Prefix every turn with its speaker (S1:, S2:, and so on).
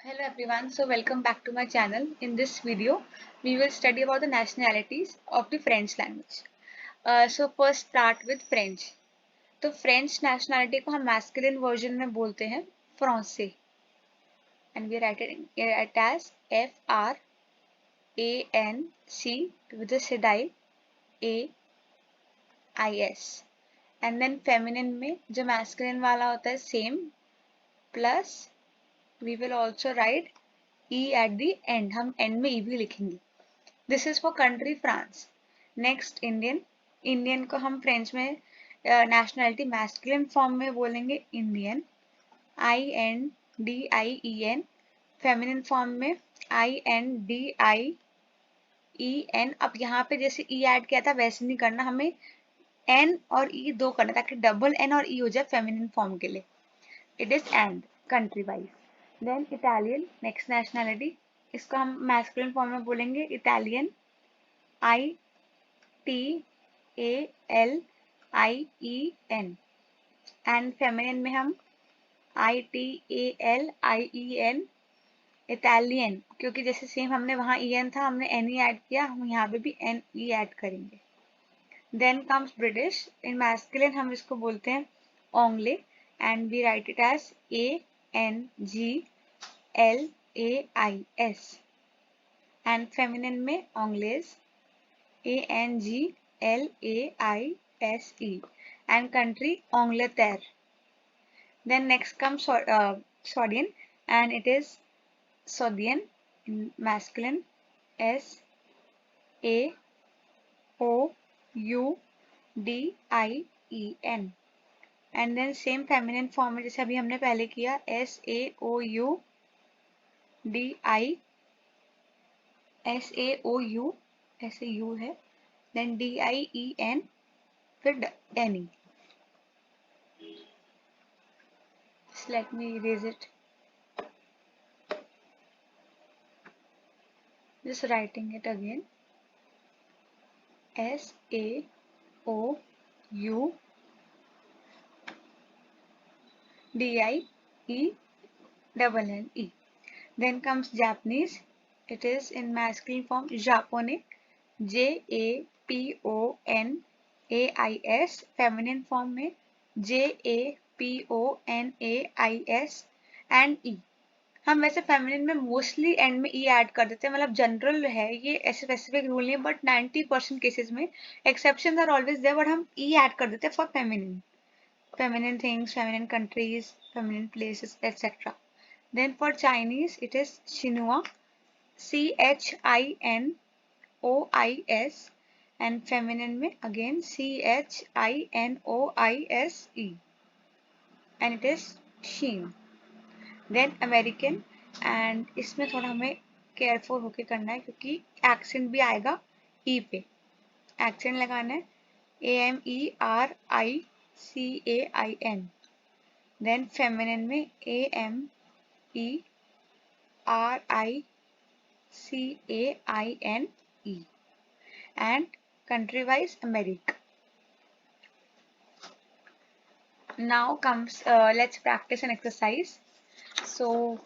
S1: Hello everyone, so welcome back to my channel. In this video, we will study about the nationalities of the French language. So first start with French. तो French nationality को हम masculine version में बोलते हैं Français, and we write it as F-R-A-N-C with the sedai A-I-S. And then feminine में जो masculine वाला होता है same plus we will also write E at the end. हम end में E भी लिखेंगे. This is for country France. Next Indian. Indian को हम French में nationality masculine form में बोलेंगे Indian. I-N-D-I-E-N. Feminine form में I-N-D-I-E-N. अब यहाँ पे जैसे E ऐड किया था वैसे नहीं करना, हमें N और E दो करना ताकि डबल N और E हो जाए फेमिनिन फॉर्म के लिए. It is and country wise. Then Italian, next nationality. इसको हम masculine form में बोलेंगे Italian. I-T-A-L-I-E-N. And feminine में हम I-T-A-L-I-E-N. Italian, क्योंकि जैसे सेम हमने वहाँ E-N था, हमने N-E ऐड किया, हम यहाँ पे भी N-E ऐड करेंगे. Then comes British. In masculine हम इसको बोलते हैं Anglais, and we write it as A-N-G-L-A-I-S. And feminine में Anglaise, A-N-G-L-A-I-S-E. And country Angleterre. Then next comes Sogdian, and it is Sogdian in masculine S-A-O-U-D-I-E-N. And then same feminine form में जैसे अभी हमने पहले किया S-A-O-U ऐसे U है, then D-I-E-N फिर N-E. Just let me erase it. Just writing it again. S-A-O-U D-I-E-N-N-E. Then comes Japanese. It is in masculine form Japone, J-A-P-O-N-A-I-S. Feminine form में J-A-P-O-N-A-I-S and E. हम वैसे feminine में mostly and में ई add कर देते हैं, मतलब general है ये, ऐसे स्पेसिफिक रूल नहीं है, बट 90% केसेस में exceptions are always there, but हम ई ऐड कर देते हैं for feminine things, feminine countries, feminine places, etc. Then for Chinese it is Xinhua, C-H-I-N-O-I-S, and feminine में again C-H-I-N-O-I-S-E, and it is Xin. Then American, and इसमें थोड़ा हमें careful होके करना है क्योंकि एक्सेंट भी आएगा ई पे, एक्सेंट लगाना है A-M-E-R-I-C-A-I-N. देन फेमिनिन में A-M-E-R-I-C-A-I-N-E. and country wise America. Now comes let's practice an exercise. So